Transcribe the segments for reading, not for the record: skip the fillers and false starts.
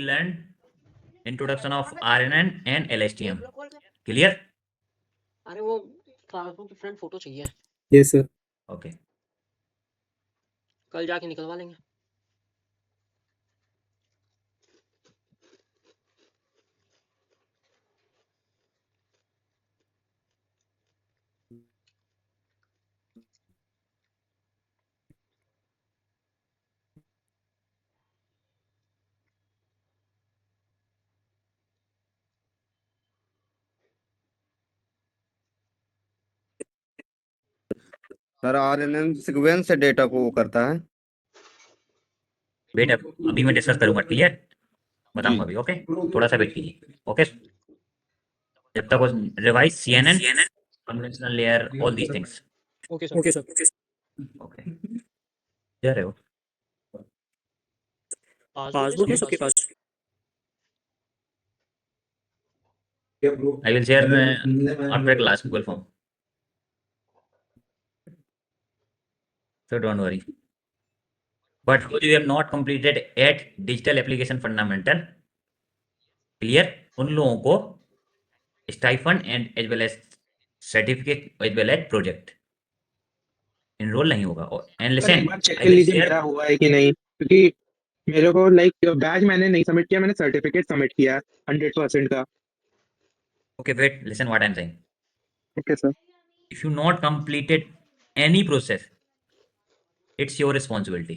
learned introduction of RNN and LSTM. Clear? अरे वो classroom की फ्रंट फोटो चाहिए। Yes sir. Okay. कल जाके निकलवा लेंगे। सर आरएनएन सीक्वेंस से डेटा को वो करता है। वेट, अभी मैं डिस्कस करूंगा। क्लियर? बताऊंगा अभी। ओके, थोड़ा सा वेट कीजिए। ओके, जब तक वो revise CNN, conventional layer, all these things. Okay sir. Okay sir. Okay, जा रहे हो? Passbook है सबके पास? I will share after class Google form. So don't worry. But those you have not completed at digital application fundamental, clear? उन लोगों को stipend and as well as certificate as well as project enrol नहीं होगा। And sir एक listen, बार check I कर will लीजिए share. मेरा हुआ है कि नहीं, क्योंकि मेरे को बैच मैंने नहीं सबमिट किया, मैंने सर्टिफिकेट सबमिट किया 100% का। Okay wait, listen what I am saying. Okay sir. If you not completed any process, it's your responsibility.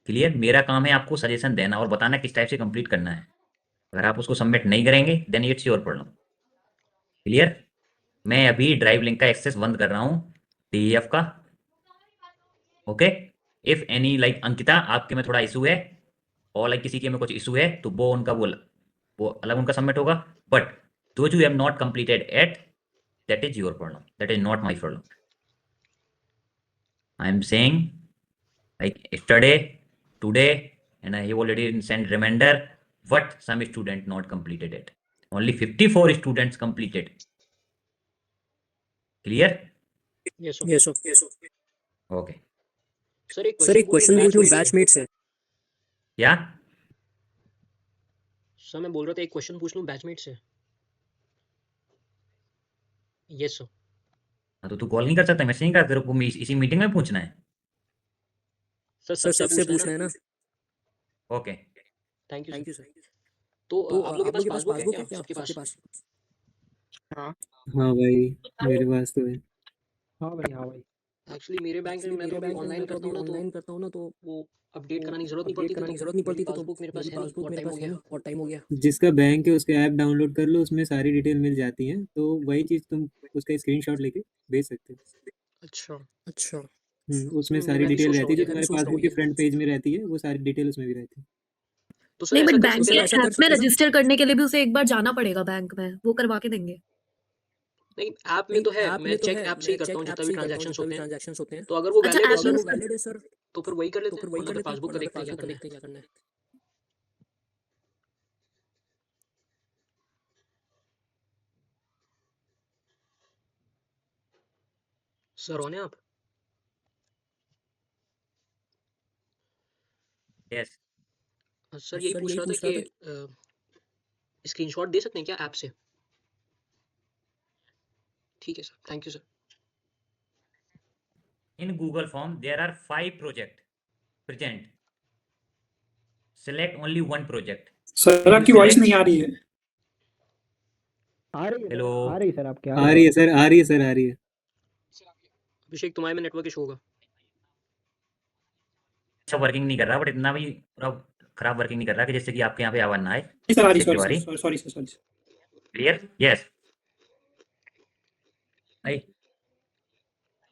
Clear? मेरा काम है आपको सजेशन देना और बताना किस टाइप से कंप्लीट करना है। अगर आप उसको सबमिट नहीं करेंगे then it's your problem. Clear? मैं अभी ड्राइव लिंक का एक्सेस बंद कर रहा हूँ DEF का। Okay, if any like Ankita आपके में थोड़ा इशू है और लाइक किसी के में कुछ इशू है तो वो उनका वो अलग उनका सबमिट होगा। But those you have not completed yet, that is your problem, that is not my problem. I am saying like yesterday, today, and I have already sent reminder what some student not completed it. Only 54 students completed. Clear? Yes Yes sir. Yes sir. Okay. Sir एक sir एक question पूछ लूं batchmate से? क्या? Sir मैं बोल रहा था एक क्वेश्चन पूछ लूं बैचमेट से। Yes sir. हाँ तो तू कॉल नहीं कर सकता? मैसेज नहीं कर? तेरे को इसी मीटिंग में पूछना है? सर सबसे पूछना है ना? Okay, thank Thank you you sir. sir. तो तो आप लोग के पास पासबुक है पासबुक क्या है क्या सबके सबके पास? पास? हाँ हाँ भाई मेरे पास तो है। हाँ भाई, हाँ भाई। एक्चुअली मेरे बैंक में मैं तो अभी ऑनलाइन करता हूँ ना तो वो अपडेट कराने की जरूरत नहीं पड़ती, तो पासबुक मेरे पास है नहीं, बहुत टाइम हो गया। बहुत टाइम हो गया। जिसका बैंक है उसका ऐप डाउनलोड कर लो, उसमें सारी डिटेल मिल जाती है। तो वही चीज तुम उसका स्क्रीनशॉट लेके भेज सकते हो। अच्छा। उसमें मैं सारी भी डिटेल सोच रहा रहती हूँ है जो कि तुम्हारे पासबुक के फ्रंट पेज में रहती है, वो सारी डिटेल उसमें भी रहती है। तो सर नहीं, ऐसा बट कर बैंक सकते के हैं ना? ऐप में रजिस्टर करने के लिए भी उसे एक बार जाना पड़ेगा बैंक में, वो करवा के देंगे। नहीं, ऐप में तो है, मैं चेक ऐप से ही करता हूँ जितना भी ट्रांजैक्शंस होते हैं। तो अगर वो अच्छा, वैलिड ऐप में है सर तो फिर वही कर लेते हैं, वरना फिर पासबुक का देखते हैं क्या करना है। सर ऑन है आप? यस। सर यही पूछ रहा था कि स्क्रीनशॉट दे सकते हैं क्या ऐप से? ठीक है sir, thank you sir. In Google form there are 5 project present. Select only one project. Sir आपकी वॉइस नहीं आ रही है। हेलो, आ रही सर आपके? आ रही है सर, आ रही है सर, आ रही है। अभिषेक तुम्हारे में नेटवर्क इशू होगा। अच्छा वर्किंग नहीं कर रहा, बट इतना भी पूरा खराब वर्किंग नहीं कर रहा कि जैसे कि आपके यहाँ पे आवाज ना आए। सर आ रही, Check your worry. Sorry sir. Clear? Yes.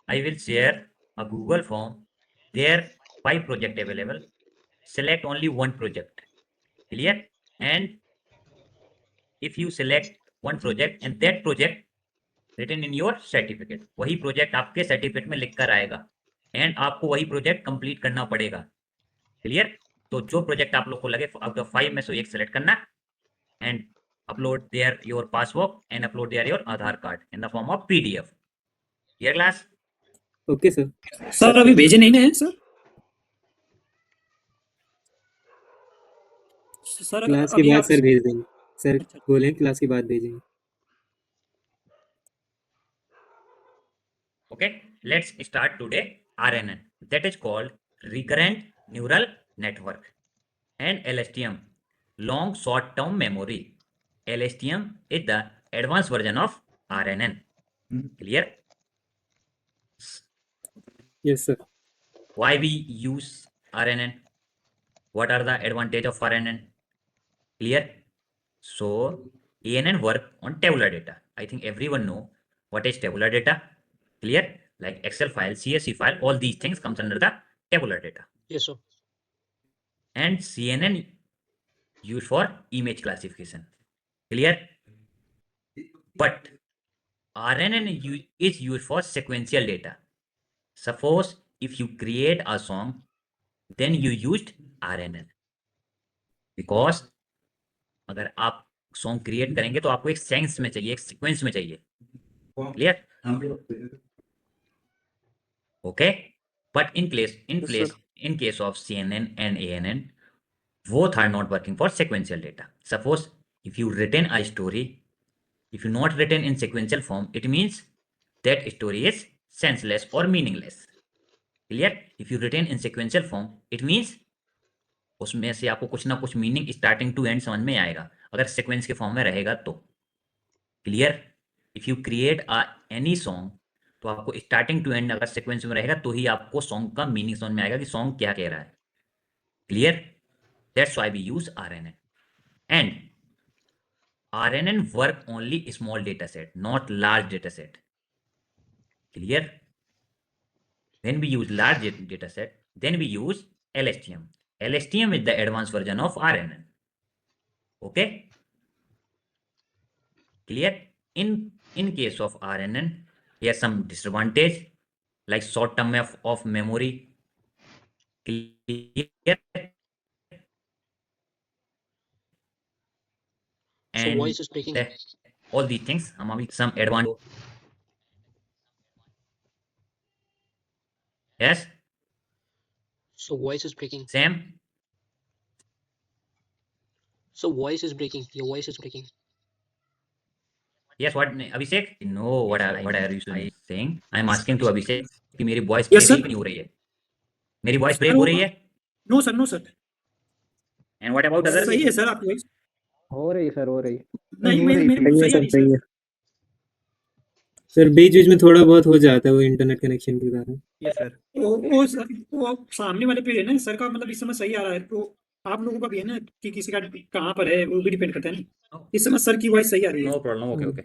I will share a Google form. There 5 project available. Select only one project. Clear? And if you select one project and that project written in your certificate, वही project आपके certificate में लिख कर आएगा and आपको वही project complete करना पड़ेगा। क्लियर? तो जो प्रोजेक्ट आप लोग को लगे आउट ऑफ 5 में से एक सेलेक्ट करना and upload there your passbook and upload there your Aadhaar card in the form of PDF। Clear class? Okay sir. Sir अभी भेजे नहीं ना है सर? सर क्लास के अभी बाद आप सर भेज देंगे। सर अच्छा बोले क्लास के बाद भेजेंगे। Okay, let's start today RNN, that is called recurrent neural network, and LSTM, long short term memory. LSTM is the advanced version of RNN. Clear? Yes sir. Why we use RNN? What are the advantage of RNN? Clear? So ANN work on tabular data. I think everyone know what is tabular data. Clear? Like Excel file, CSV file, all these things comes under the tabular data. Yes, sir. And CNN used for image classification. Clear? But RNN is used for sequential data. Suppose if you create a song, then you used RNN. Because अगर आप song create करेंगे तो आपको एक sense में चाहिए, एक sequence में चाहिए. Clear? Okay, but in case of CNN and ANN, both are not working for sequential data. Suppose if you written a story, if you not written in sequential form, it means that story is senseless or meaningless. Clear? If you written in sequential form, it means उसमें से आपको कुछ ना कुछ meaning starting to and समझ में आएगा अगर सीक्वेंस के फॉर्म में रहेगा तो. Clear? If you create any song तो आपको स्टार्टिंग टू एंड अगर सीक्वेंस में रहेगा तो ही आपको सॉन्ग का मीनिंग समझ में आएगा कि सॉन्ग क्या कह रहा है. Clear? That's why we use RNN. And RNN work only small data set, not large data set. Clear? When we use large data set, then we use LSTM. LSTM is the advanced version of RNN. Okay? Clear? In case of RNN, here's some disadvantage like short term of memory. Clear? So And voice is breaking. all these things, हम अभी some advantage. Yes? So voice is breaking. Sam? So voice is breaking. Your voice is breaking. Yes, what Abhishek? No, what are you saying? I am asking to Abhishek कि मेरी voice yes break sir. नहीं हो रही है. मेरी voice break sir हो वो रही है. No sir, no sir. And what about other? सही है सर आपकी वॉइस। हो रही सर, हो रही। नहीं, हो मेरी रही मेरी सही तो है सही आ सर, रही सही सर। है। सर बीच बीच में थोड़ा बहुत हो जाता है वो इंटरनेट कनेक्शन के कारण। Yes sir. वो सर वो सामने वाले पे है ना सर का, मतलब इस समय सही आ रहा है तो आप लोगों का भी है ना कि किसी का कहाँ पर है वो भी डिपेंड करता है ना। इस समय सर की वॉइस सही आ रही है। No problem. Okay okay.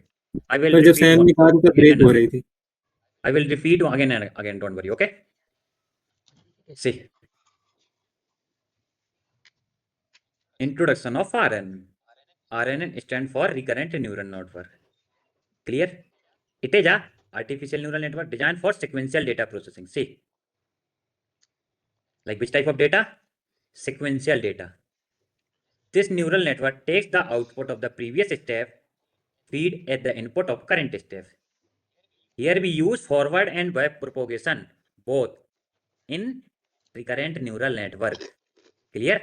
I will पर जब repeat सैम one निकाल तो again ब्रेक and हो again. रही थी। I will repeat again and again. Don't worry. Okay. See. Introduction of RNN. RNN stands for recurrent neural network. Clear? It is a artificial neural network designed for sequential data processing. See. Like which type of data? Sequential data. This neural network takes the output of the previous step, feed at the input of current step. Here we use forward and back propagation both in recurrent neural network. Clear?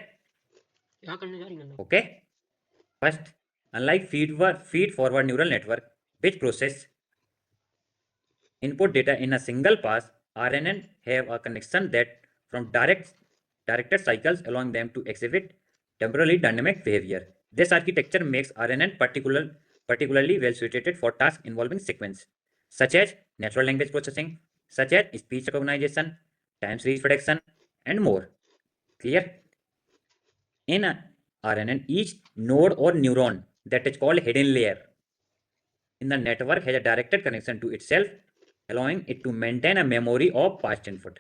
क्या करने जा रही है? Okay. First, unlike feed forward neural network, which process input data in a single pass, RNN have a connection that from directed cycles, allowing them to exhibit temporally dynamic behavior. This architecture makes RNN particularly well suited for tasks involving sequence, such as natural language processing, such as speech recognition, time series prediction, and more. Clear? In a RNN, each node or neuron, that is called hidden layer, in the network has a directed connection to itself, allowing it to maintain a memory of past input.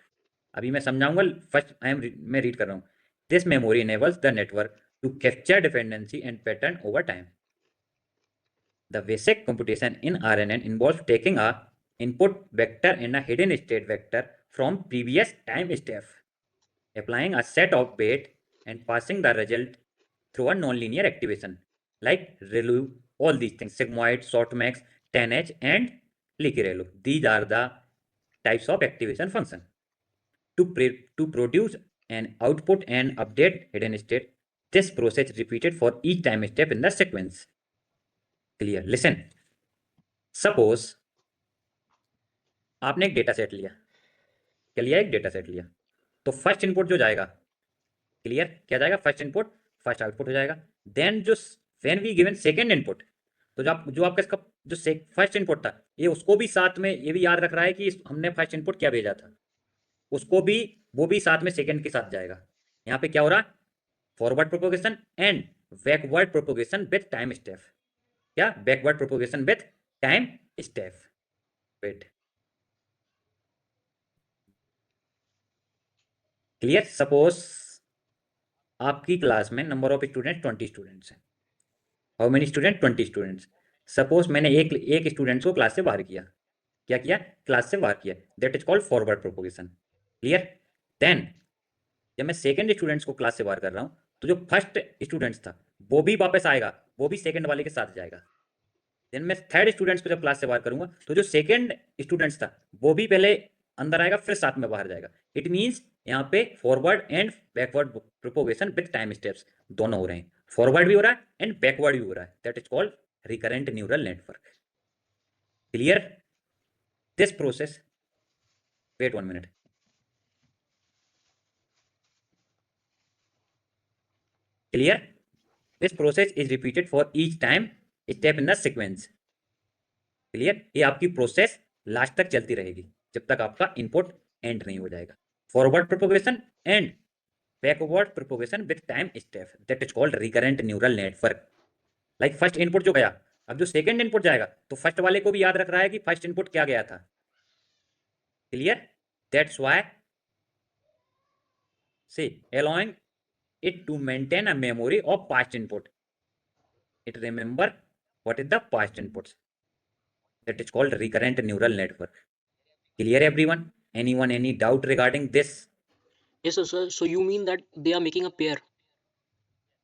अभी मैं समझाऊंगा. First मैं read कर रहा हूँ. This memory enables the network to capture dependency and pattern over time. The basic computation in RNN involves taking a input vector and a hidden state vector from previous time step, applying a set of weight and passing the result through a nonlinear activation like ReLU, all these things, sigmoid, softmax, 10H, and leaky ReLU. These are the types of activation function to produce an output and update hidden state. This process is repeated for each time step in the sequence. Clear? Listen. Suppose आपने एक data set लिया, क्या लिया? एक data set लिया। तो first input जो जाएगा, क्लियर, क्या जाएगा? फर्स्ट इनपुट फर्स्ट आउटपुट हो जाएगा। देन जो when we given second input, तो जो आपका इसका जो फर्स्ट इनपुट था, ये उसको भी साथ में ये भी याद रख रहा है कि हमने फर्स्ट इनपुट क्या भेजा था, उसको भी वो भी साथ में सेकंड के साथ जाएगा। यहाँ पे क्या हो रहा? Forward propagation and backward propagation with time step. क्या? Backward propagation with time step. Wait, clear? Suppose आपकी क्लास में नंबर ऑफ स्टूडेंट 20 स्टूडेंट्स हैं। How many student? 20 students. Suppose मैंने एक स्टूडेंट्स को क्लास से बाहर किया। क्या किया? क्लास से बाहर किया। That is called forward propagation. Clear? Then जब मैं सेकंड स्टूडेंट्स को क्लास से बाहर कर रहा हूं, तो जो फर्स्ट स्टूडेंट्स था वो भी वापस आएगा, वो भी सेकंड वाले के साथ जाएगा। देन मैं थर्ड स्टूडेंट्स को जब क्लास से बाहर करूंगा, तो जो सेकंड स्टूडेंट्स था वो भी पहले अंदर आएगा, फिर साथ में बाहर जाएगा। इट मींस यहाँ पे forward and backward propagation with time steps दोनों हो रहे हैं। फॉरवर्ड भी हो रहा है एंड बैकवर्ड भी हो रहा है। That is called recurrent neural network. Clear? This process, wait 1 minute. Clear? This process is repeated for each time step in the sequence. Clear? ये आपकी प्रोसेस लास्ट तक चलती रहेगी जब तक आपका इनपुट एंड नहीं हो जाएगा। Forward propagation and backward propagation with time step, that is called recurrent neural network. Like first input जो गया, अब जो सेकंड इनपुट जाएगा, तो फर्स्ट वाले को भी याद रख रहा है कि फर्स्ट इनपुट क्या गया था। Clear? That's why see allowing it to maintain a memory of past input. It remember what is the past inputs. That is called recurrent neural network. Clear everyone? Anyone any doubt regarding this? Yes, sir. So you mean that they are making a pair?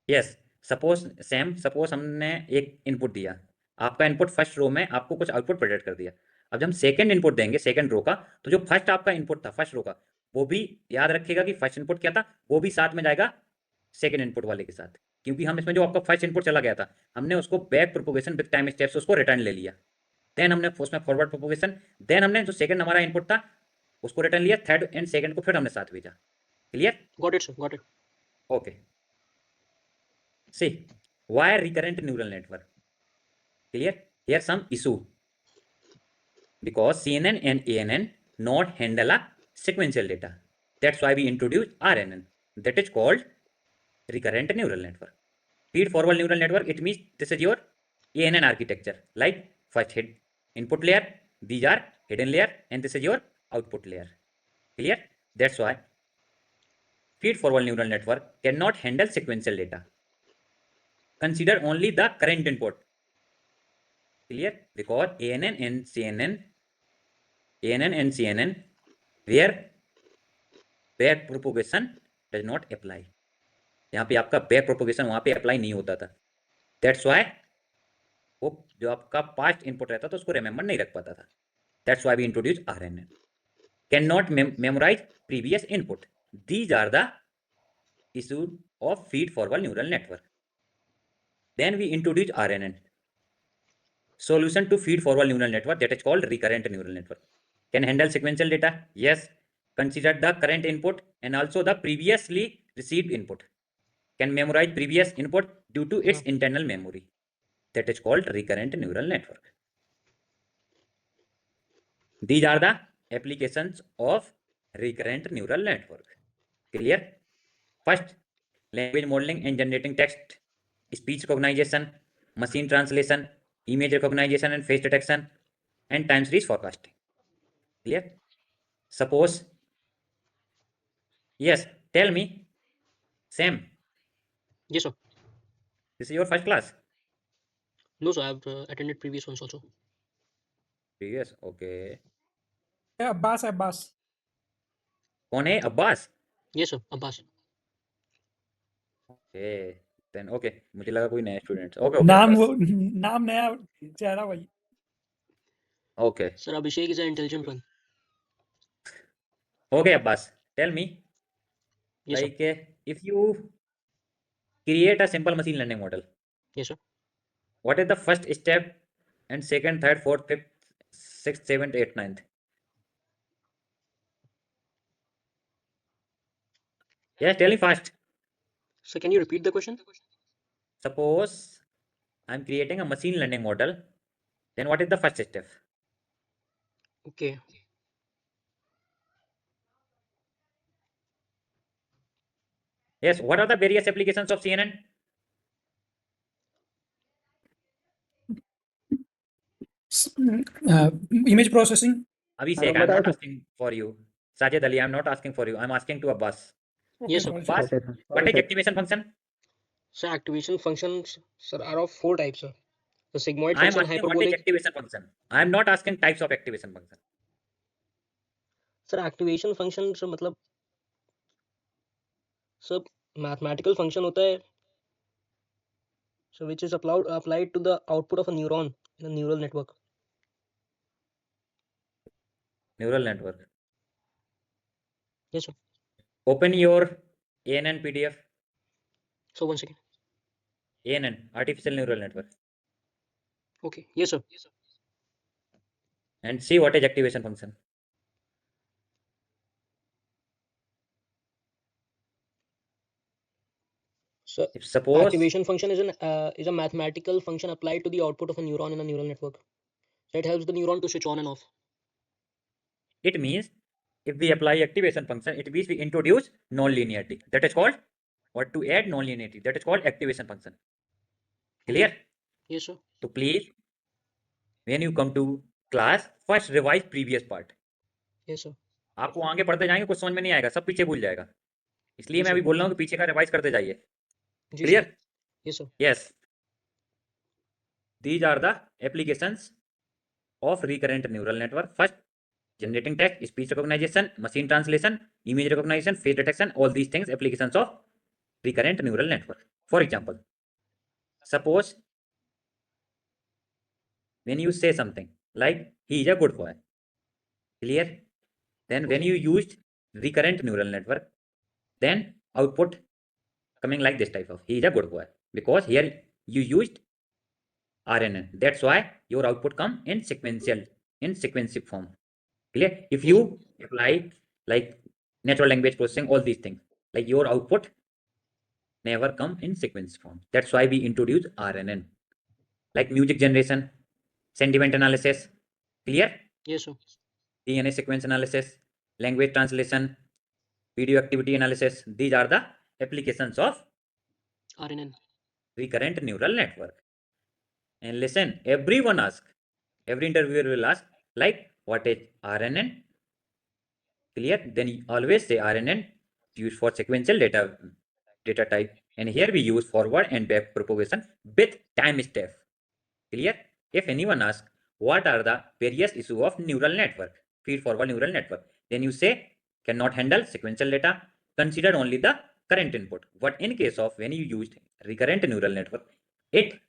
Yes. Suppose हमने एक input दिया, आपका input first row में आपको कुछ output provide कर दिया। अब जब हम सेकंड इनपुट देंगे सेकंड रो का, तो जो फर्स्ट आपका इनपुट था फर्स्ट रो का, वो भी याद रखेगा कि फर्स्ट इनपुट क्या था, वो भी साथ में जाएगा सेकंड इनपुट वाले के साथ। क्योंकि हम इसमें जो आपका फर्स्ट इनपुट चला गया था, हमने उसको back propagation with time steps उसको रिटर्न ले लिया। देन हमने उसमें फॉरवर्ड प्रोपोगेशन, देन हमने जो सेकंड हमारा इनपुट था उसको रिटर्न लिया, थर्ड एंड सेकंड को फिर हमने साथ भेजा। Clear? Got it, sir. Got it. Okay. See why recurrent neural network? Clear? Here some issue, because CNN and ANN not handle a sequential data. That's why we introduce RNN. That is called recurrent neural network. Feed forward neural network, it means this is your ANN architecture. Like first hit input layer, these are hidden layer, and this is your output layer. Clear? That's why feed forward neural network cannot handle sequential data. Consider only the current input. Clear? Because ANN and CNN where back propagation does not apply. यहाँ पे आपका back propagation वहाँ पे apply नहीं होता था। That's Y वो जो आपका पास्ट इनपुट रहता था उसको रिमेंबर नहीं रख पाता था। That's why we introduce RNN। Can not memorize previous input. These are the issue of feed forward neural network. Then we introduce RNN solution to feed forward neural network, that is called recurrent neural network. Can handle sequential data? Yes. Consider the current input and also the previously received input. Can memorize previous input due to its internal memory. That is called recurrent neural network. These are the applications of recurrent neural network. Clear? First, language modeling and generating text, speech recognition, machine translation, image recognition and face detection, and time series forecasting. Clear? Suppose, yes, tell me, Sam, Yes, sir. this is your first class? No, sir. I've attended previous ones also. Previous, okay. Abbas कौन है? Abbas? Yes, sir. Abbas. Okay, then okay. मुझे लगा कोई नया student. Okay okay नाम अब्बास। नाम नया, चेहरा वही। Okay Sir, Abhishek is an intelligent one. Okay Abbas, tell me, Yes, sir. like if you create a simple machine learning model. Yes, sir. What is the first step and second, third, fourth, fifth, sixth, seventh, eighth, ninth? Yes, tell me fast. So can you repeat the question? Suppose I'm creating a machine learning model, then what is the first step? Okay. Yes, what are the various applications of CNN? Image processing. Abhishek, I'm not asking for you. Sajid Ali, I'm not asking for you. I'm asking to Abbas. Okay, Yes, sir. sorry. Abbas, Okay, sir. what is activation function? So activation functions, sir, are of 4 types, sir. The sigmoid I'm function, asking what is hyperbolic. activation function. I'm not asking types of activation function. Sir, activation function से मतलब sir mathematical function होता है, so which is applied to the output of a neuron in a neural network. Neural network. Yes, sir. Open your ANN PDF. So 1 second. ANN, artificial neural network, Okay. Yes, sir. and see what is activation function. So If suppose activation function is a mathematical function applied to the output of a neuron in a neural network. So it helps the neuron to switch on and off. it means if we apply activation function, it means we introduce non-linearity. That is called what to add non-linearity. That is called activation function. Clear? Okay. Yes, sir. So please, when you come to class, first revise previous part. Yes, sir. आपको आगे पढ़ते जाएंगे कुछ समझ में नहीं आएगा, सब पीछे भूल जाएगा. इसलिए जी मैं अभी सर. बोल रहा हूँ कि पीछे का रिवाइज करते जाइए. जी Clear? Sir. Yes, sir. Yes. These are the applications of recurrent neural network. First, generating text, speech recognition, machine translation, image recognition, face detection, all these things applications of recurrent neural network. For example, suppose when you say something like he is a good boy, clear? Then when Okay. you used recurrent neural network, then output coming like this type of he is a good boy, because here you used RNN. That's why your output come in sequential form. Clear? If Yes, sir. you apply like natural language processing, all these things, like your output never come in sequence form. That's why we introduce RNN. Like music generation, sentiment analysis, clear? Yes, sir. DNA sequence analysis, language translation, video activity analysis. These are the applications of RNN. recurrent neural network. And listen, everyone ask, every interviewer will ask, like, what is RNN? Clear? Then you always say RNN used for sequential data type. And here we use forward and back propagation with time step. Clear? If anyone asks, what are the various issues of neural network, feed forward neural network, then you say cannot handle sequential data, consider only the current input. But in case of when you used recurrent neural network, it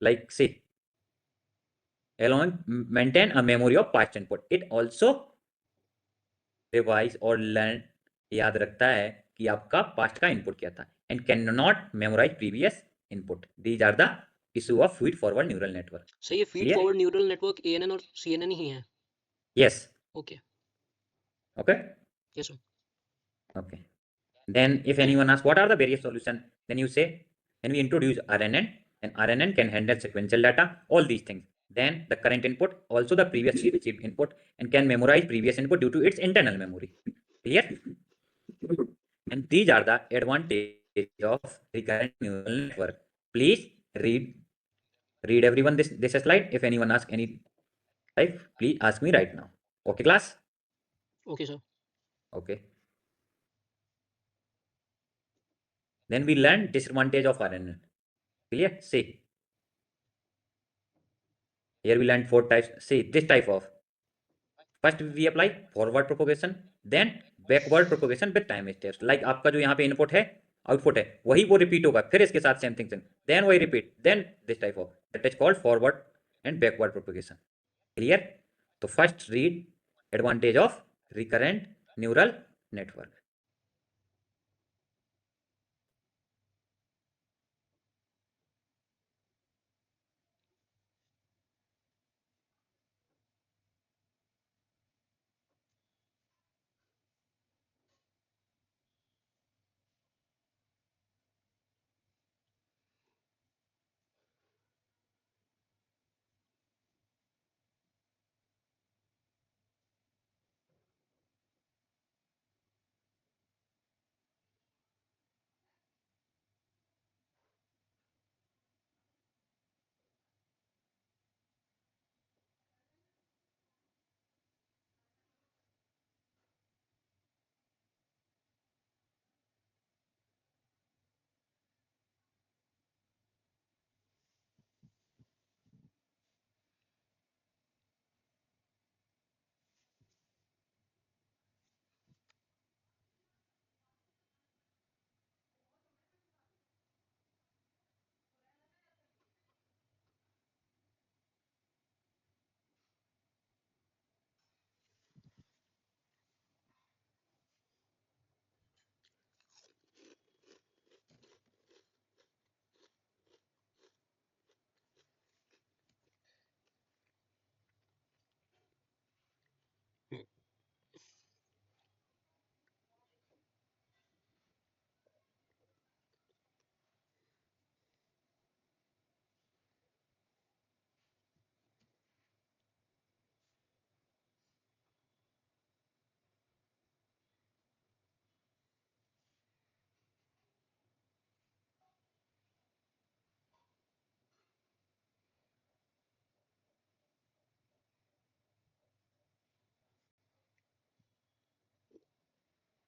like say allowing maintain a memory of past input. It also revise और learn याद रखता है कि आपका past का input क्या था, and can not memorize previous input. These are the issue of feed forward neural network. Sir ये feed clear? Forward neural network ANN और CNN ही है. Yes. Okay. Okay. Yes sir. Okay. Then if anyone asks what are the various solution, then you say when we introduce RNN, and RNN can handle sequential data, all these things. Then the current input, also the previously received input, and can memorize previous input due to its internal memory. Clear? And these are the advantage of recurrent neural network. Please read everyone this slide. If anyone asks any type, please ask me right now. Okay, class? Okay, sir. Okay. Then we learn disadvantage of RNN. Clear? See. Here we learned 4 types. See, this type of. First we apply forward propagation, then backward propagation with time steps. Like आपका जो यहाँ पे input है, output है, वही वो repeat होगा, फिर इसके साथ same thing, then वही repeat, then this type of. That is called forward and backward propagation. Clear? तो first read advantage of recurrent neural network.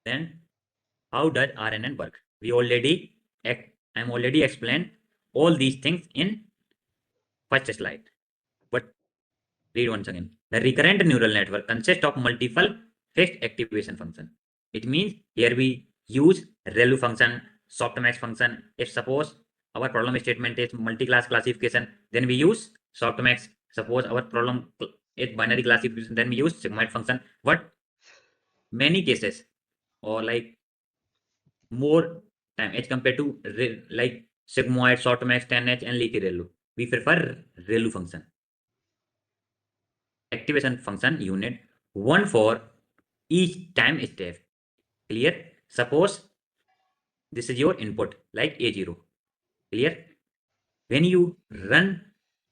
Then how does RNN work? I'm already explained all these things in first slide. But read once again. The recurrent neural network consists of multiple fixed activation function. It means here we use ReLU function, softmax function. If suppose our problem statement is multi-class classification, then we use softmax. Suppose our problem is binary classification, then we use sigmoid function. But many cases, or like more time as compared to like sigmoid, softmax, 10H, and leaky ReLU, we prefer ReLU function. Activation function unit, one for each time step. Clear? Suppose this is your input like A0. Clear? When you run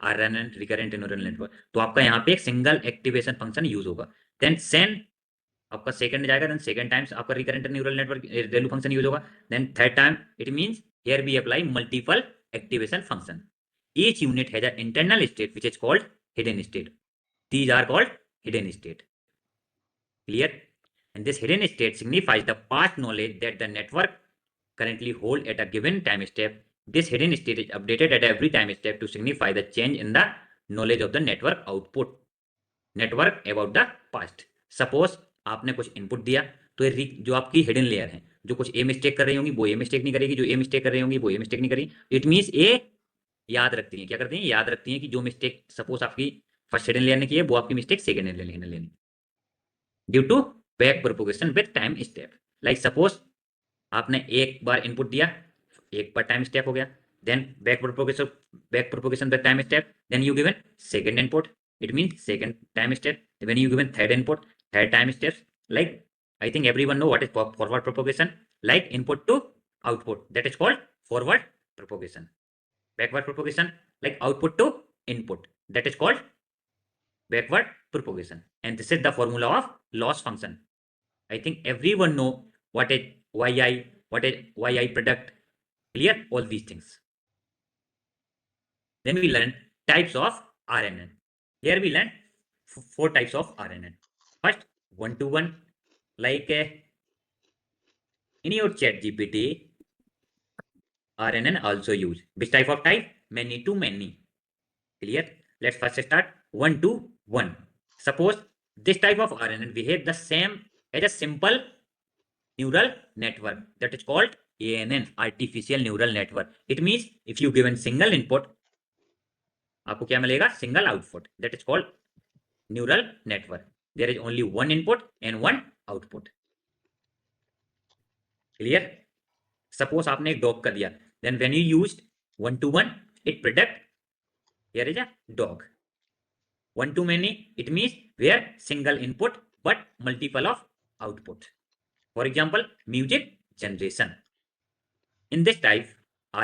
RNN recurrent neural network, तो आपका यहाँ पे एक single activation function use होगा. Then सेन आपका second जाएगा, then second times आपका recurrent neural network ReLU function use होगा. Then third time it means here we apply multiple activation function. Each unit has an internal state which is called hidden state. These are called hidden state. Clear? And this hidden state signifies the past knowledge that the network currently hold at a given time step. This hidden state is updated at every time step to signify the change in the knowledge of the network output. Network about the past. Suppose आपने कुछ input दिया, तो जो आपकी hidden layer है, जो कुछ a mistake कर रही होंगी वो ए मिस्टेक नहीं करेगी, जो ए मिस्टेक कर रही होंगी वो ए मिस्टेक नहीं करेगी. इट मींस ए याद रखती है. क्या करती है? याद रखती है कि जो मिस्टेक सपोज आपकी फर्स्ट हिडन लेयर ने की है वो आपकी मिस्टेक सेकंड हिडन लेयर ने. Due to back propagation with time step. Like suppose आपने एक बार इनपुट दिया, एक बार टाइम स्टेप हो गया, then back propagation with time step, then you given second input, it means second time step. When you given third input, third time steps. Like I think everyone know what is forward propagation. Like input to output, that is called forward propagation. Backward propagation, like output to input, that is called backward propagation. And this is the formula of loss function. I think everyone know what is yi product. Clear all these things. Then we learn types of RNN. Here we learn four types of RNN. First, one-to-one, like in your chat GPT, RNN also use. Which type of type? Many-to-many. Clear? Let's first start one-to-one. Suppose this type of RNN behave the same as a simple neural network, that is called ANN, artificial neural network. It means if you given single input, आपको क्या मिलेगा? Single output. That is called neural network. There is only one input and one output. Clear? Suppose आपने एक dog का दिया, then when you used one to one, it product here is a dog. One to many, it means where single input but multiple of output. For example music generation. In this type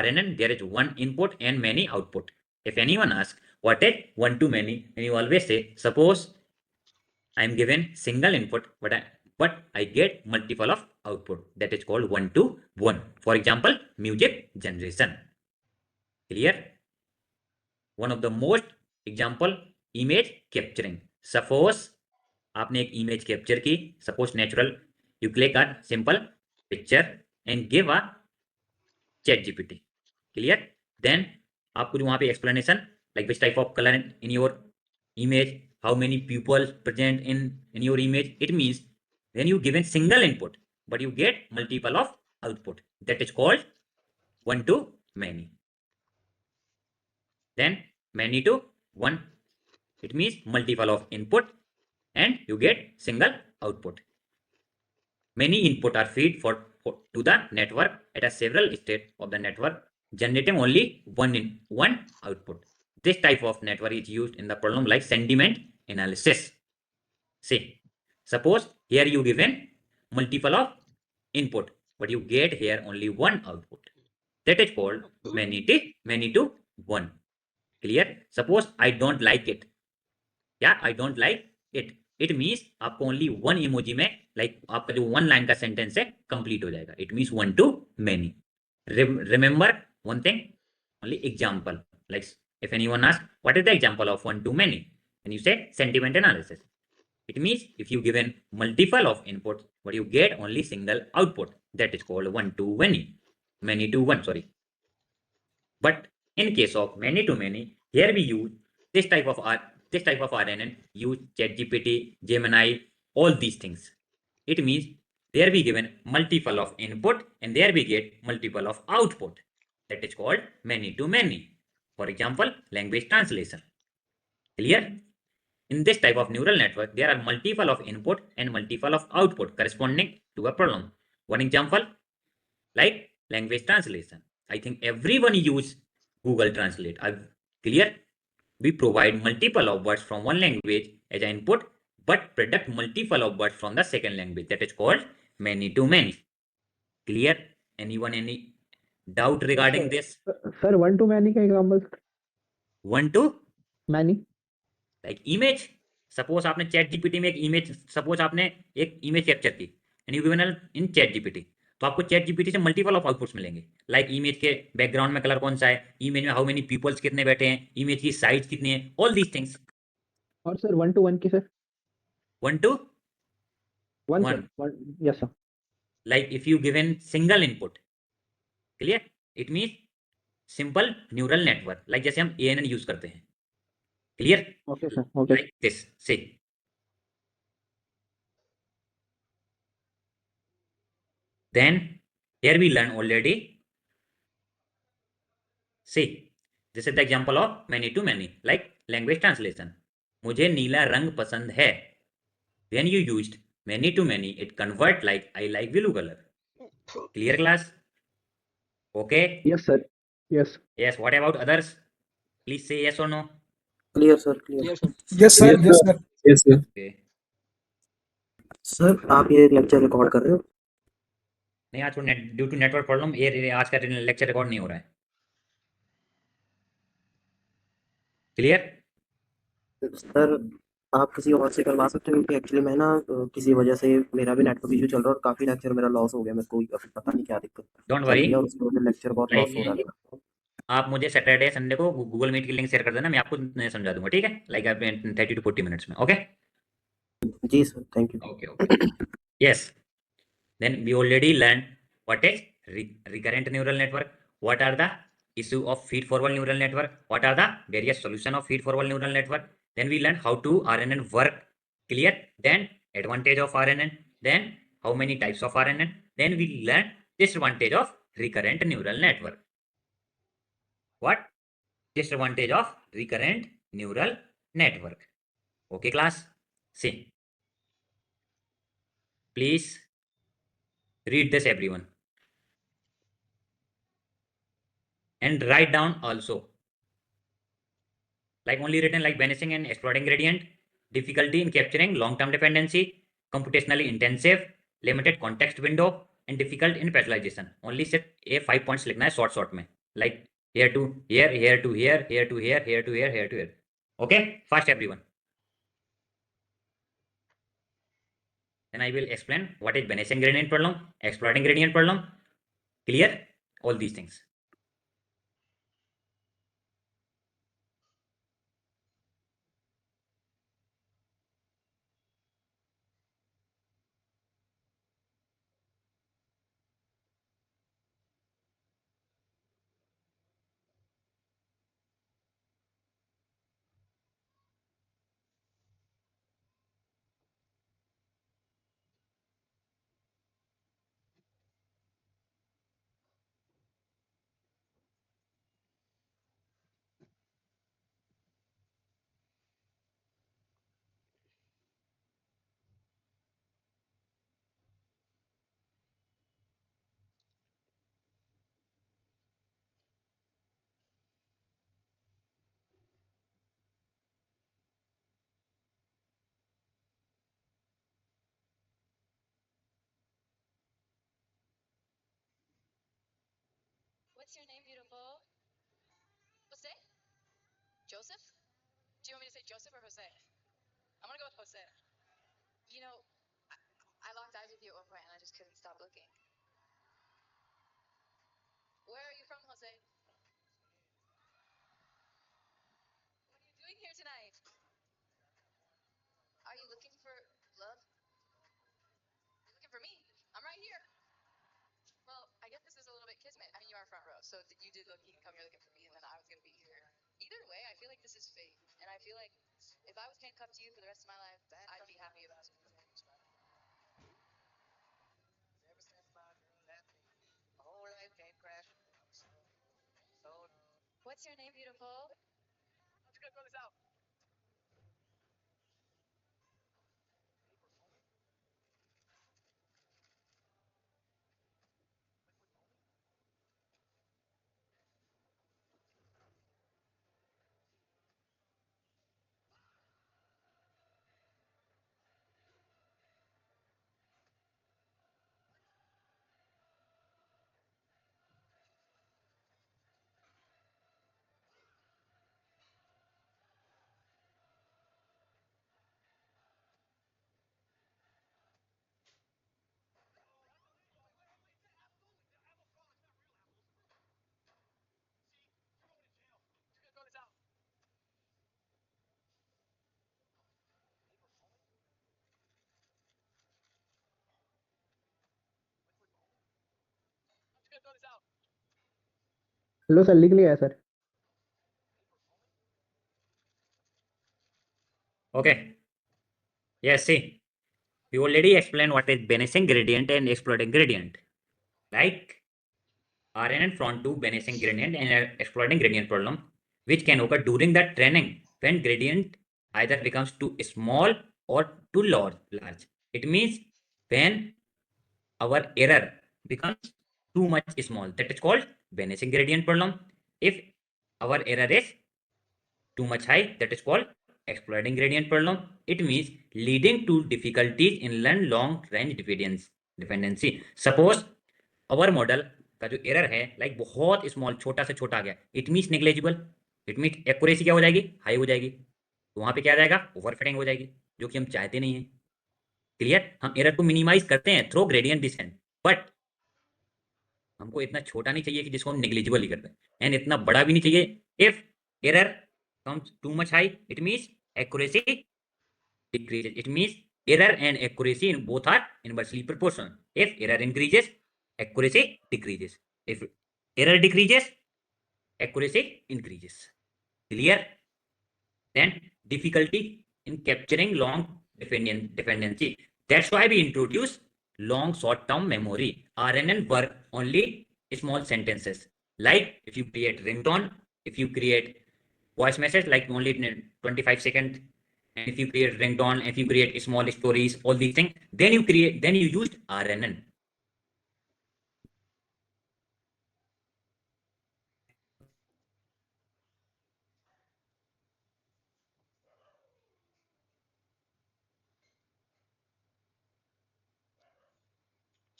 RNN, there is one input and many output. If anyone asks what is one to many, and you always say, suppose I am given single input, but I get multiple of output. That is called one to one. For example, music generation. Clear? One of the most example, image capturing. Suppose आपने एक image capture की, suppose natural. You click on simple picture and give a chat GPT. Clear? Then आपको जो वहां पे explanation like which type of color in your image, how many pupils present in your image. It means when you given single input but you get multiple of output, that is called one to many. Then many to one, it means multiple of input and you get single output. Many input are fed to the network at a several state of the network, generating only one output. This type of network is used in the problem like sentiment analysis. See, suppose here you given multiple of input, but you get here only one output. That is called many to one. Clear? Suppose I don't like it. Yeah, I don't like it. It means आपको only one emoji में like आपका जो one line का sentence है complete हो जाएगा. It means one to many. Remember one thing, only example. Like if anyone asks what is the example of one to many, and you say sentiment analysis. It means if you given multiple of inputs, but you get only single output, that is called one to many to one, sorry. But in case of many to many, here we use this type of RNN, use ChatGPT, Gemini, all these things. It means there we given multiple of input and there we get multiple of output. That is called many to many. For example, language translation. Clear? In this type of neural network, there are multiple of input and multiple of output corresponding to a problem. One example, like language translation. I think everyone use Google Translate. Clear? We provide multiple of words from one language as an input, but predict multiple of words from the second language. That is called many to many. Clear? Anyone any doubt regarding this? Sir one to many का example One to मैनी like image. Suppose आपने ChatGPT में एक image, suppose आपने एक image capture की and you given in ChatGPT, तो आपको चैट जीपीटी से मल्टीपल ऑफ आउटपुट्स मिलेंगे. लाइक इमेज के बैकग्राउंड में कलर कौन सा है, इमेज में हाउ मेनी पीपल्स कितने बैठे हैं, इमेज की साइज कितनी है, ऑल दीज थिंग्स. और सर वन टू वन की sir one to one one, yes sir like if you given single input. Clear? It means simple neural network, like जैसे हम ANN यूज करते हैं. Clear? Okay sir okay Like this. See. Then here we learn already. See, this is the example of many to many, like language translation. मुझे नीला रंग पसंद है. When you used many to many, it convert like I like blue color. Clear class? Okay. Yes sir yes Yes. What about others? Please say yes or no. Clear sir clear sir yes sir yes sir yes sir. Okay. Sir आप ये lecture record कर रहे हो नहीं, आज due to network problem ये आज का लेक्चर रिकॉर्ड नहीं हो रहा है. क्लियर? सर आप किसी और से करवा सकते हो क्योंकि एक्चुअली मैं ना किसी वजह से मेरा भी नेटवर्क इशू चल रहा है और काफी लेक्चर मेरा लॉस हो गया, मेरे को अभी पता नहीं क्या दिक्कत डोंट चल वरी. रही है और उसकी वजह से लेक्चर बहुत लॉस हो रहा है मेरा। आप मुझे सैटरडे संडे को गूगल मीट की लिंक शेयर कर देना, मैं आपको समझा दूंगा. ठीक है, लाइक 30 to 40 मिनट्स में. ओके जी sir thank you okay okay. Yes. Then we already learned what is recurrent neural network, what are the issue of feed forward neural network, what are the various solution of feed forward neural network. Then we learned how to RNN work. Clear? Then advantage of RNN, then how many types of RNN, then we learned disadvantage of recurrent neural network. What? Disadvantage of recurrent neural network. Okay class? See, please read this everyone and write down also, like only written like vanishing and exploding gradient, difficulty in capturing long-term dependency, computationally intensive, limited context window and difficult in parallelization. Only सिर्फ ये 5 points लिखना है short में, like here to here, here to here, here to here, here to here, here to here. Okay, fast everyone. Then I will explain what is vanishing gradient problem, exploding gradient problem. Clear? All these things. What's your name, beautiful? Jose? Joseph? Do you want me to say Joseph or Jose? I'm gonna go with Jose. You know, I locked eyes with you at one point and I just couldn't stop looking. Where are you from, Jose? What are you doing here tonight? Are you looking for love? You're looking for me? I'm right here. Well, I guess this is a little bit kismet. I mean, you are front row, so you did look. You can come here looking for me, and then I was gonna be here. Either way, I feel like this is fate, and I feel like if I was handcuffed to you for the rest of my life, I'd be happy about it. What's your name, beautiful? Low sir लिख लिया है sir Okay. Yes, see, we already explained what is vanishing gradient and exploding gradient. Like RNN front to vanishing gradient and exploding gradient problem, which can occur during the training when gradient either becomes too small or too large. It means when our error becomes too much small, that is called vanishing gradient problem. If our error is too much high, that is called exploding gradient problem. It means leading to difficulties in learn long range dependency. Suppose our model का जो error है like बहुत small छोटा से छोटा आ गया, it means negligible, it means accuracy क्या हो जाएगी, हाई हो जाएगी, तो वहां पे क्या आ जाएगा, ओवरफिटिंग हो जाएगी, जो कि हम चाहते नहीं है। क्लियर, हम एरर को मिनिमाइज करते हैं थ्रू ग्रेडियंट डिसेंट, बट हमको इतना छोटा नहीं चाहिए कि जिसको हम नेग्लिजिबल ही कर दें, एंड इतना बड़ा भी नहीं चाहिए। If error comes too much high, it means accuracy decreases. It means error and accuracy in both are inversely proportional. If error increases, accuracy decreases. If error decreases, accuracy increases. Clear? Then difficulty in capturing long dependency. That's why we introduce long short-term memory. RNN work only small sentences. Like if you create ringtone, if you create voice message like only 25 seconds, and if you create ringtone, if you create small stories, all these things, then you used RNN.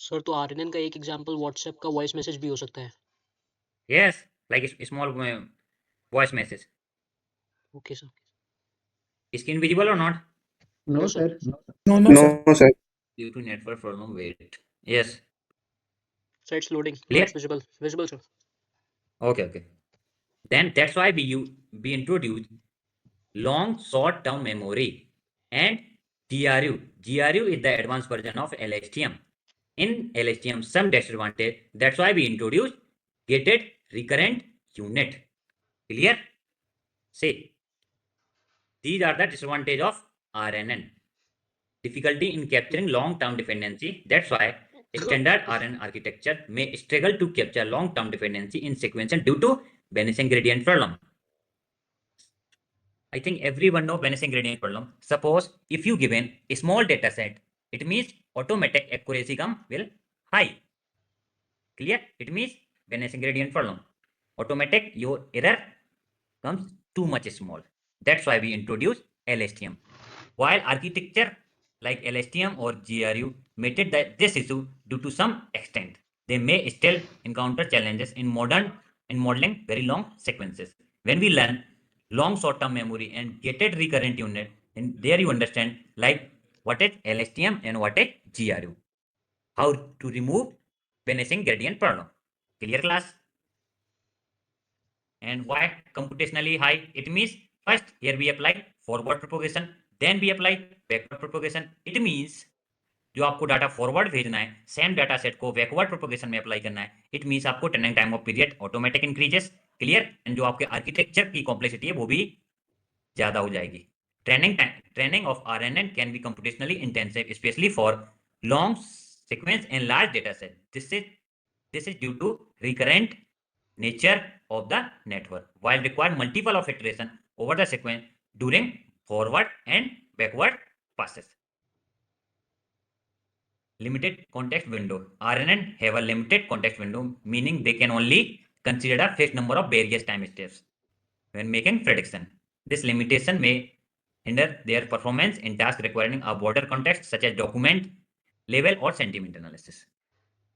Sir तो RNN का एक example WhatsApp का voice message भी हो सकता है। Yes, like small voice message. Okay sir. Screen visible or not? No sir. No sir Due to network problem, wait. Yes. Sir it's loading. No Clear? It's visible. Visible sir. Okay. Then that's why we introduced long short-term memory and GRU. GRU is the advanced version of LSTM. In LSTM, some disadvantage. That's why we introduced gated recurrent unit. Clear? Say, these are the disadvantage of RNN. Difficulty in capturing long-term dependency. That's why standard RNN architecture may struggle to capture long-term dependency in sequential due to vanishing gradient problem. I think everyone know vanishing gradient problem. Suppose if you given a small data set, it means automatic accuracy will high. Clear? It means vanishing gradient problem. Automatic your error comes too much small. That's why we introduce LSTM. While architecture like LSTM or GRU meted this issue due to some extent, they may still encounter challenges in modeling very long sequences. When we learn long short-term memory and gated recurrent unit, and there you understand like what is LSTM and what is GRU. How to remove vanishing gradient problem. Clear class? And why computationally high? It means first here we apply forward propagation, then we apply backward propagation it means जो आपको data forward भेजना है same data set को backward propagation में apply करना है, it means आपको turning time of period automatic increases, clear, and जो आपके आर्किटेक्चर की कॉम्प्लेक्सिटी है वो भी ज्यादा हो जाएगी। Training of RNN can be computationally intensive, especially for long sequence and large data set. This is due to recurrent nature of the network, while require multiple of iteration over the sequence during forward and backward passes. Limited context window. RNN have a limited context window, meaning they can only consider a fixed number of various time steps when making prediction. This limitation may hinder their performance in tasks requiring a broader context such as document level or sentiment analysis.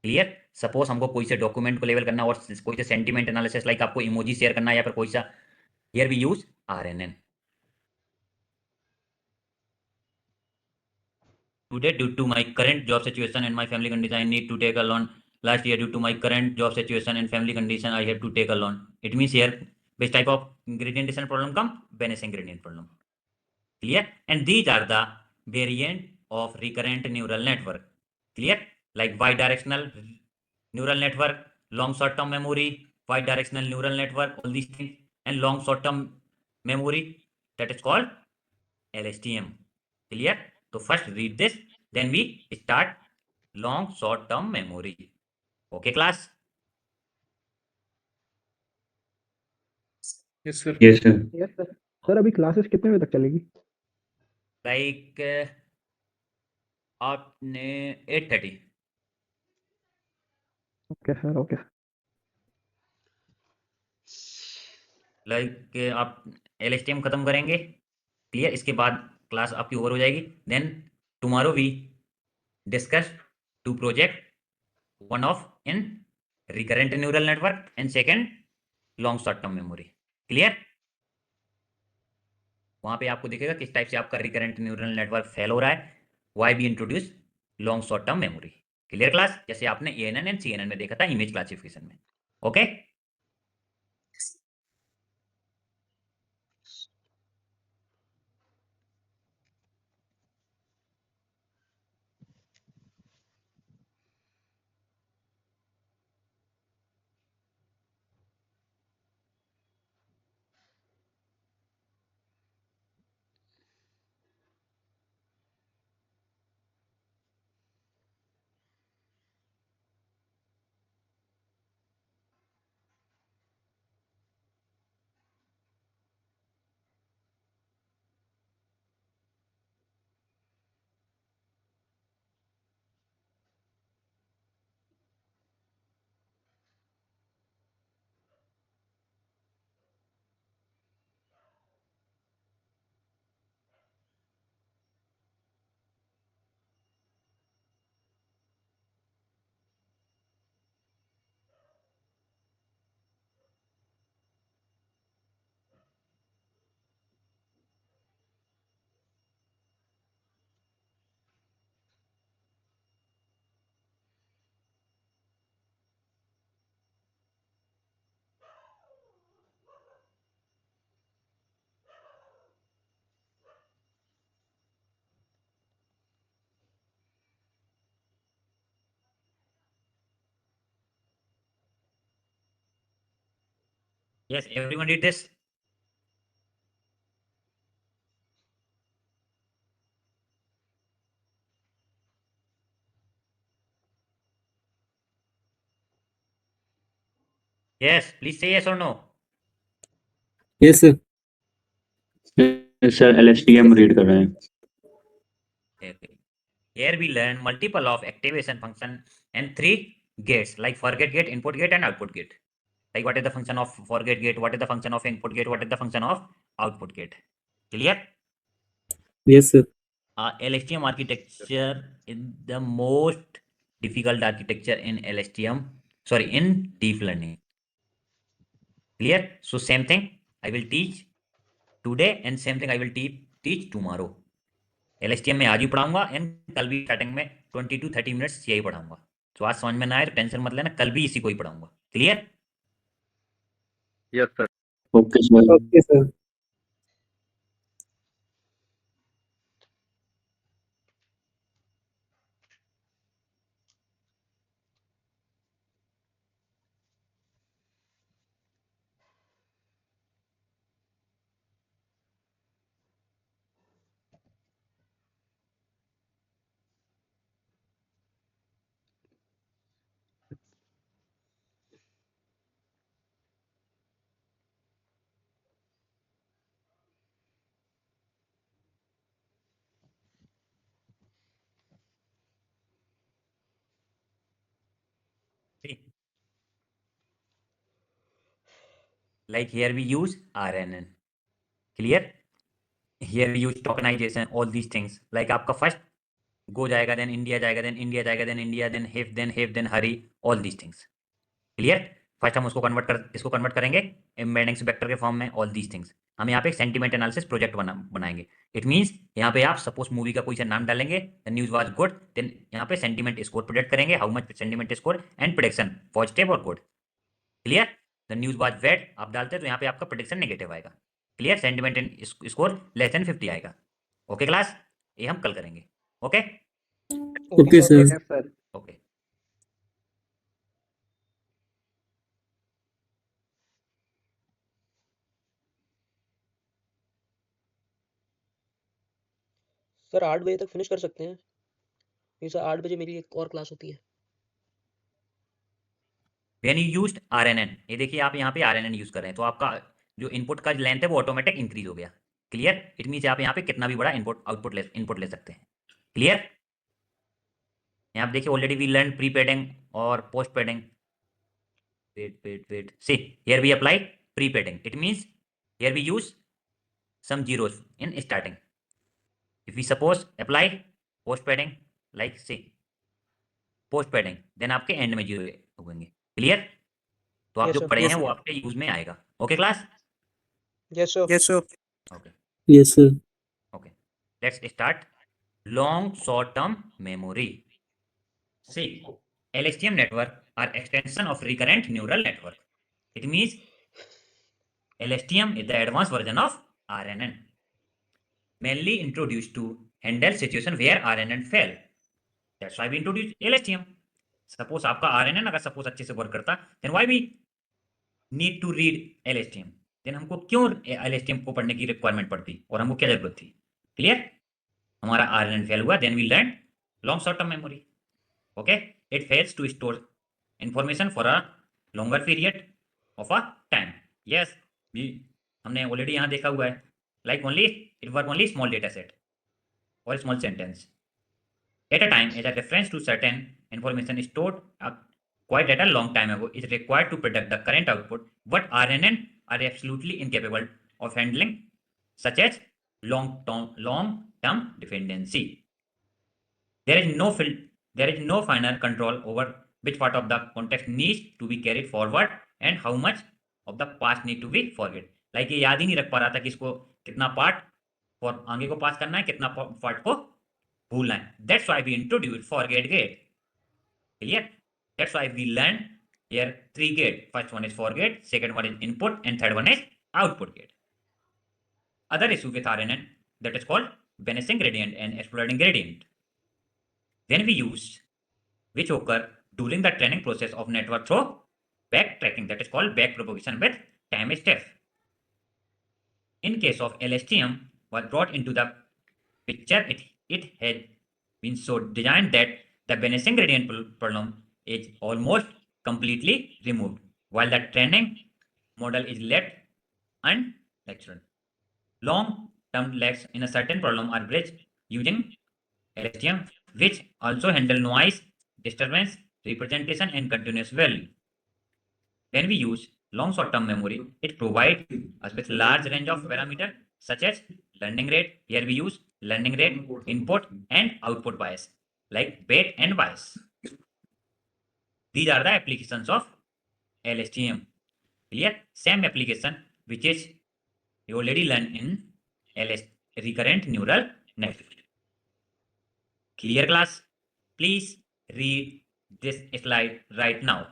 Clear, suppose हमको कोई से document को level करना और कोई से sentiment analysis like आपको emoji share करना या फिर कोई सा, here we use RNN. Today, due to my current job situation and my family condition, I need to take a loan. Last year, due to my current job situation and family condition, I have to take a loan. It means here, which type of gradient problem come? Vanishing gradient problem. Clear? And these are the variant of recurrent neural network. Clear? Like bidirectional neural network, long short-term memory, bidirectional neural network, all these things, and long short-term memory, that is called LSTM. Clear? So first read this, then we start long short-term memory. Okay, class? Yes sir. Yes sir. Yes sir. Sir अभी classes कितने बजे तक चलेगी? Like आपने 8:30. Okay sir, okay. Like आप LSTM खत्म करेंगे, clear, इसके बाद क्लास आपकी ओवर हो जाएगी. Then tomorrow we discuss two project, one of in recurrent neural network and second long short term memory. Clear? वहां पे आपको दिखेगा किस टाइप से आपका रिकरेंट न्यूरल नेटवर्क फेल हो रहा है, why we introduce long short term memory. Clear class? जैसे आपने ANN एंड CNN में देखा था इमेज क्लासिफिकेशन में. Okay? Yes, everyone did this. Yes, please say yes or no. Yes sir. Sir LSTM read कर रहे हैं। Okay. Here we learn multiple of activation function and 3 gates like forget gate, input gate and output gate. Like what is the function of forget gate, what is the function of input gate, what is the function of output gate. Clear? Yes sir. LSTM architecture is the most difficult architecture in LSTM, sorry, in deep learning. Clear? So same thing I will teach today and same thing I will teach tomorrow. LSTM में आज ही पढ़ाऊंगा and कल भी starting में 20 to 30 minutes यही पढ़ाऊंगा. तो आज समझ में ना आए तो टेंशन मत लेना, कल भी इसी को ही पढ़ाऊंगा. Clear? Yes sir. Okay sir. Okay sir. See, like here we use RNN. Clear? Here we use tokenization, all these things. Like आपका first go जाएगा, then India जाएगा, then India जाएगा, then India, then HIF, then hurry, all these things. Clear? First हम उसको इसको convert करेंगे embeddings vector के form में, ऑल दीज थिंग्स। हम यहाँ पे सेंटीमेंट एनालिसिस प्रोजेक्ट बनाएंगे। इट मींस यहाँ पे आप सपोज मूवी का कोई सा नाम डालेंगे, the news was good, then यहाँ पे सेंटीमेंट स्कोर प्रोजेक्ट करेंगे, how much sentiment score and prediction positive और गुड। Clear? The news was bad आप डालते हैं तो यहाँ पे आपका प्रेडिक्शन नेगेटिव आएगा। Clear? Sentiment and score less than 50 आएगा। ओके क्लास, ये हम कल करेंगे। Okay okay sir. Sir okay. Sir 8 बजे तक फिनिश कर सकते हैं? नहीं सर 8 बजे मेरी एक और क्लास होती है। व्हेन यू यूज्ड आरएनएन, ये देखिए आप यहाँ पे आरएनएन यूज कर रहे हैं तो आपका जो इनपुट का लेंथ है वो ऑटोमेटिक इंक्रीज हो गया। क्लियर? इट मींस आप यहाँ पे कितना भी बड़ा इनपुट ले सकते हैं। क्लियर? यहाँ पे देखिए already we learn pre padding और post padding. Wait see, here we apply pre padding, it means here we use some zeros in starting. If we suppose apply post padding like say post padding, then आपके and में zero होंगे। Clear? तो आप Yes, जो sir. पढ़े हैं वो आपके यूज में आएगा। Okay class? Yes, sir. Yes sir okay yes sir. Okay, let's start. Long short term memory. See, LSTM network are extension of recurrent neural network. It means LSTM is the advanced version of RNN, mainly introduced to handle situation where RNN fail. That's why we introduced LSTM. Suppose आपका RNN अगर suppose अच्छे से work करता, then why we need to read LSTM? then हमको क्यों LSTM को पढ़ने की रिक्वायरमेंट पड़ती और हमको क्या जरूरत थी? क्लियर? हमारा RNN फेल हुआ, then we learned long short term memory. Okay, it fails to store information for a longer period of a time. Yes, हमने ऑलरेडी यहाँ देखा हुआ है, like only it work only small data set or small sentence at a time as a reference to certain information stored quite at a long time ago is required to predict the current output. But RNN are absolutely incapable of handling such as long-term dependency. There is no final control over which part of the context needs to be carried forward and how much of the past need to be forget. Like ये याद ही नहीं रख पा रहा था कि इसको कितना पार्ट फॉर आगे को पास करना है, कितना पार्ट को भूलना है. That's why we introduced forget gate. Clear? That's why we learn here 3 gate. First one is forget, second one is input, and third one is output gate. Other issue with RNN that is called vanishing gradient and exploding gradient. When we use which occur during the training process of network through backtracking, that is called back propagation with time step. In case of LSTM was brought into the picture, it had been so designed that the vanishing gradient problem is almost completely removed, while the training model is left unlectured. Long-term lags in a certain problem are bridged using LSTM, which also handle noise, disturbance, representation, and continuous value. When we use long short-term memory, it provides us with large range of parameters such as learning rate. Here we use learning rate, input, and output bias, like weight and bias. These are the applications of LSTM. Clear? Same application which is you already learned in recurrent neural network. Clear class? Please read this slide right now.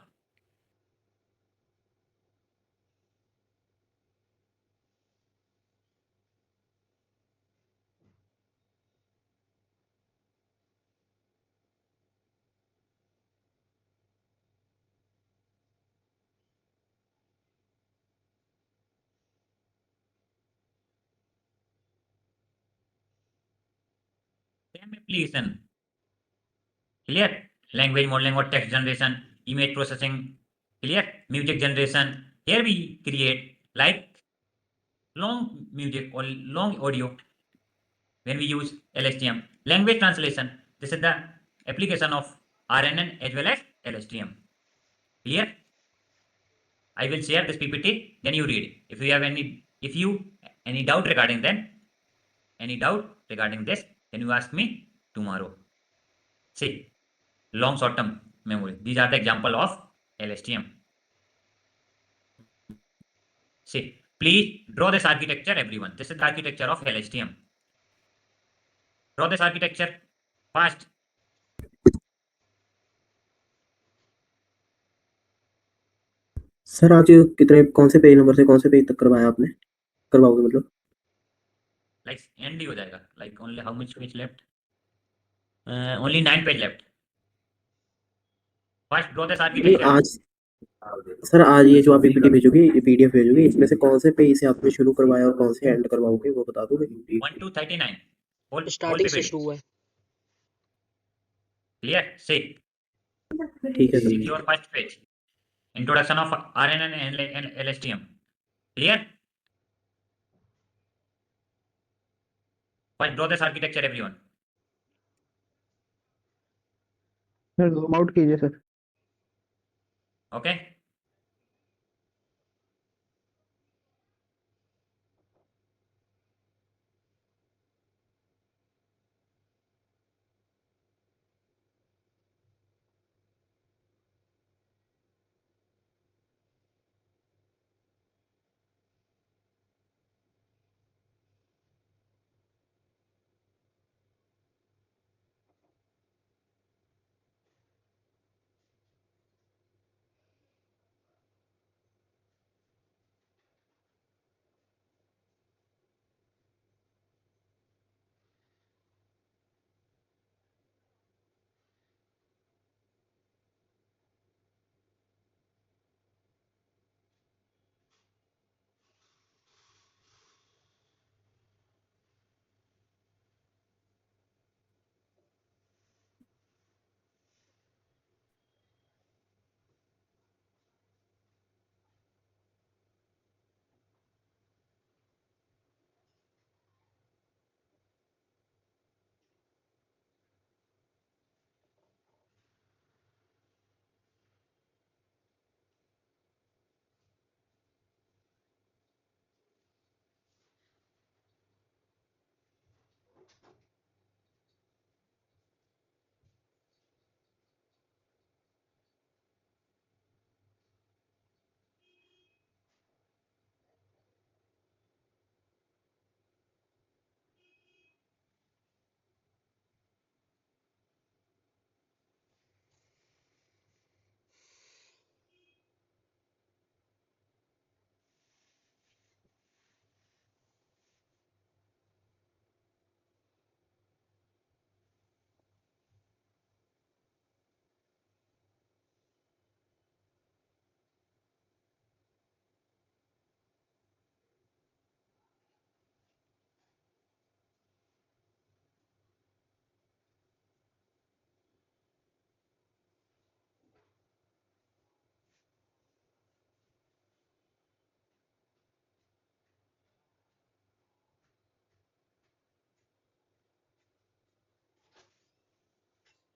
Same application. Clear? Language modeling or text generation, image processing. Clear? Music generation. Here we create like long music or long audio when we use LSTM. Language translation. This is the application of RNN as well as LSTM. Clear? I will share this PPT, then you read. If you have any doubt regarding this, then you ask me tomorrow. See, long short term memory. These are the example of LSTM. See, please draw this architecture, everyone. This is the architecture of LSTM. Draw this architecture fast. Sir आज कितने कौन से page number से कौन से page तक करवाया आपने करवाओगे मतलब Like end ही हो जाएगा. Like only how much page left? Only 9 page left. First draw this नहीं architecture. आज सर आज ये जो आप पीपीटी भेजोगे ये पीडीएफ भेजोगे इसमें से कौन से पेज से आपने शुरू करवाया और कौन से एंड करवाओगे वो बता दोगे 1 to 39. Whole स्टार्टिंग से PPT. शुरू हुआ है। Clear? See, ठीक है this is sir your first page. Introduction of RNN and LSTM. Clear? First draw this architecture, everyone. Sir zoom out कीजिए sir. Okay?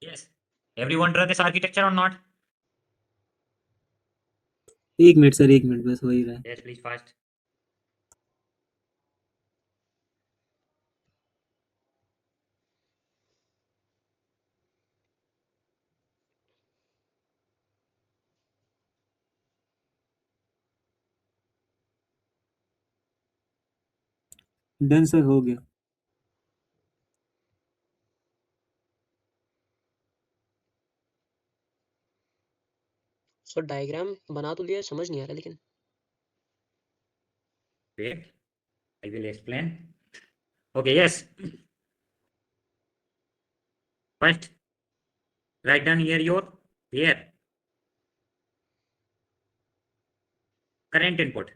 Yes. Everyone draw this architecture or not? एक minute sir, एक minute बस हो ही रहा है। Yes, please fast. Done sir, हो गया। सर डायग्राम बना तो लिया, समझ नहीं आ रहा लेकिन। Wait, I will explain. Okay, yes. First, write down here current input.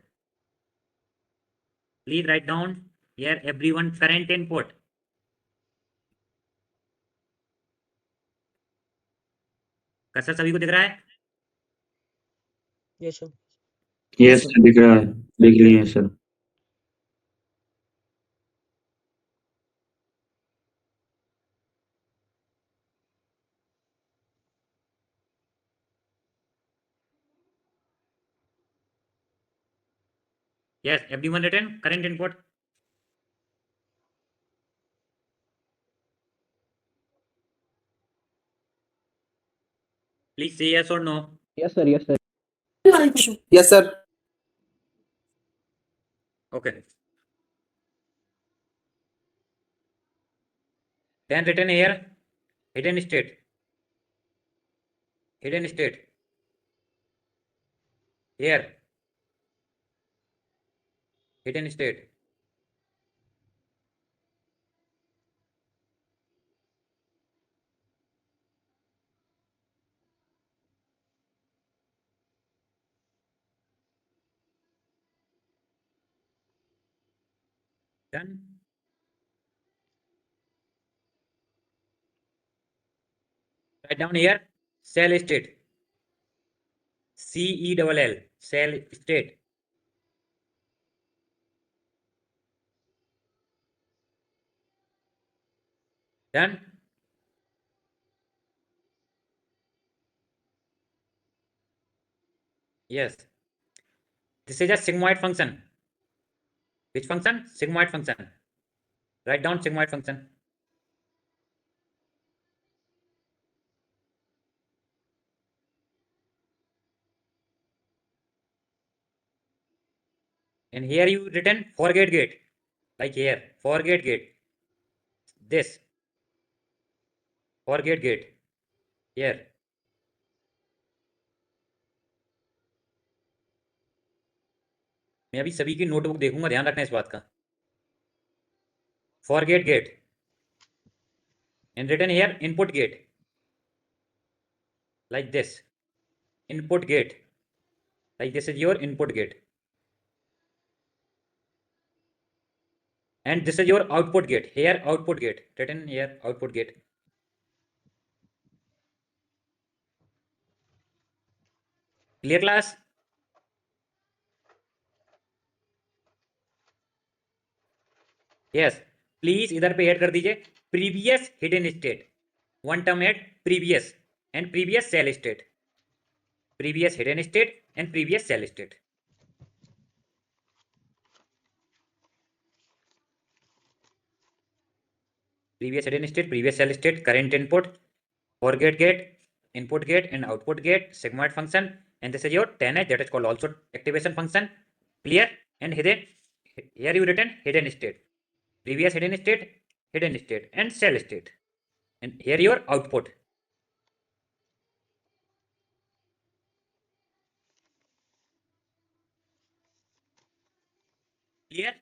Please write down here everyone current input. Cursor सभी को दिख रहा है? Yes sir. यस सर दिख रहा है, देख लिए sir. Yes, everyone written current input. Please say yes or no. Yes, sir. Yes, sir. Yes, sir. Okay. Then written here, hidden state. Hidden state. Here, hidden state. Done. Write down here, cell state. CELL, cell state. Done. Yes. This is a sigmoid function. Which function? Sigmoid function. Write down sigmoid function. And here you written forget gate. Like here, forget gate. This, forget gate. Here. मैं अभी सभी की notebook देखूंगा, ध्यान रखना इस बात का. Forget gate. And written here input gate. Like this. Input gate. Like this is your input gate. And this is your output gate. Here output gate. Written here output gate. Clear class? Yes. Please इधर पे add कर दीजिए previous hidden state. One term add previous and previous cell state. Previous hidden state and previous cell state. Previous hidden state, previous cell state, current input, forget gate, input gate and output gate, sigmoid function, and this is your 10H, that is called also activation function. Clear? And hidden, here you written hidden state, previous hidden state and cell state, and here your output. Clear?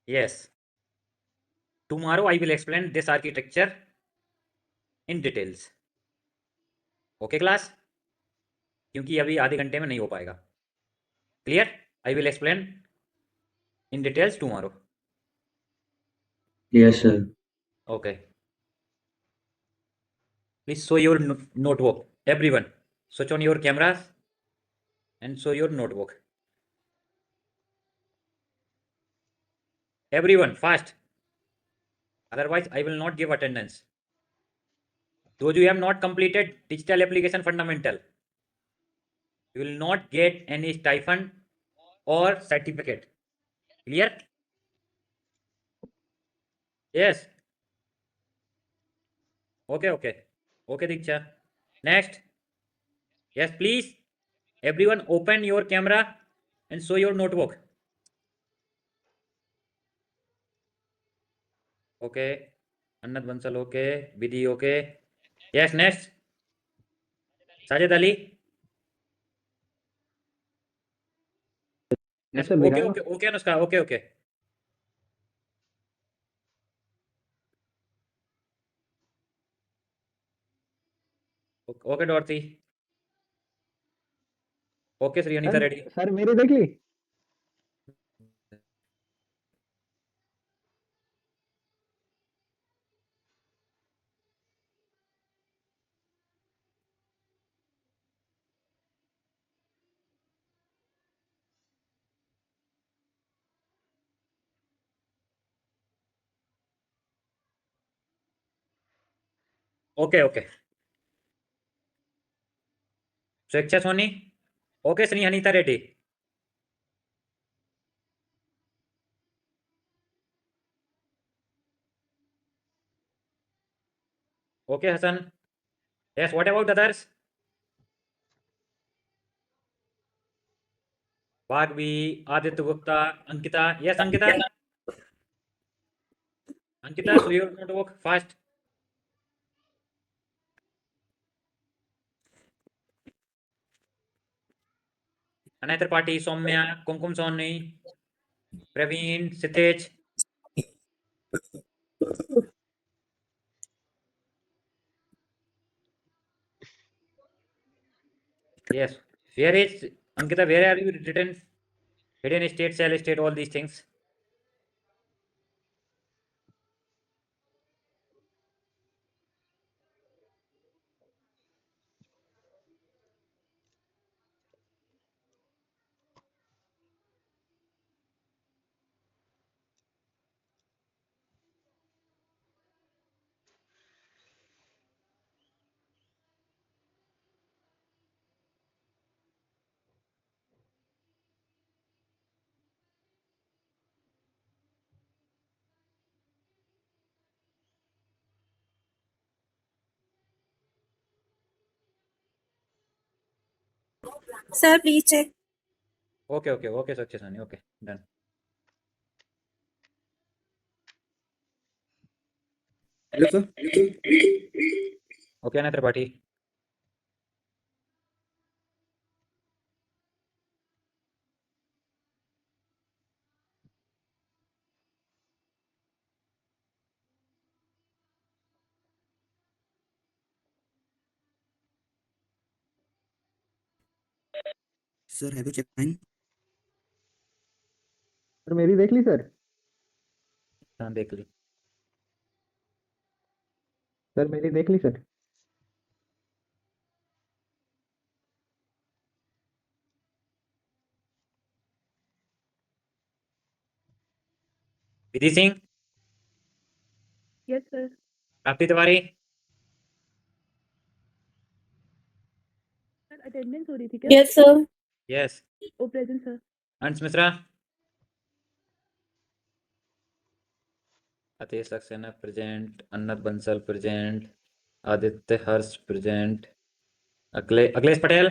Yes. Tomorrow I will explain this architecture in details. Okay class? क्योंकि अभी आधे घंटे में नहीं हो पाएगा. Clear? I will explain in details tomorrow. Yes, sir. Okay. Please show your notebook. Everyone, switch on your cameras and show your notebook. Everyone, fast. Otherwise, I will not give attendance. Those who have not completed digital application fundamental, you will not get any stipend or certificate. Clear? Yes. Okay, okay. Okay, Diksha. Next. Yes, please. Everyone open your camera and show your notebook. Okay. Annat Bansal, okay. Vidhi, okay. Yes, next. Sajid Ali. Yes, Yes, sir. okay, दिखाएगा. okay, okay, Anushka, okay, okay. Okay, Dorothy. Okay, Sri Anita sir ready. Sir मेरी देख ली. Okay, okay. Swechha Soni, okay Shri Anita Reddy, okay Hassan, yes, what about others? Bhagvi, Aditya Gupta, Ankita, yes Ankita, Ankita, so you're going to work fast. Another party, Soumya, Kumkum Soni, Praveen, Sitej. Yes. Where is Ankita? Where are you written? Hidden state, cell state, all these things. Sir, please check. Okay, okay, okay, Sakshi Sani. Okay, done. Hello sir Okay, another party. Sir have you check mine? Sir मेरी देख ली sir हाँ, देख ली. Sir मेरी देख ली sir विधि Singh, Yes, sir. प्राप्ति Tiwari, Sir, attendance हो रही थी क्या? Yes, sir. yes. Oh, present, sir. अंश मिश्रा, अतीश सक्सेना प्रेजेंट, अन्नत बंसल प्रेजेंट, आदित्य हर्ष प्रेजेंट, अखिलेश पटेल,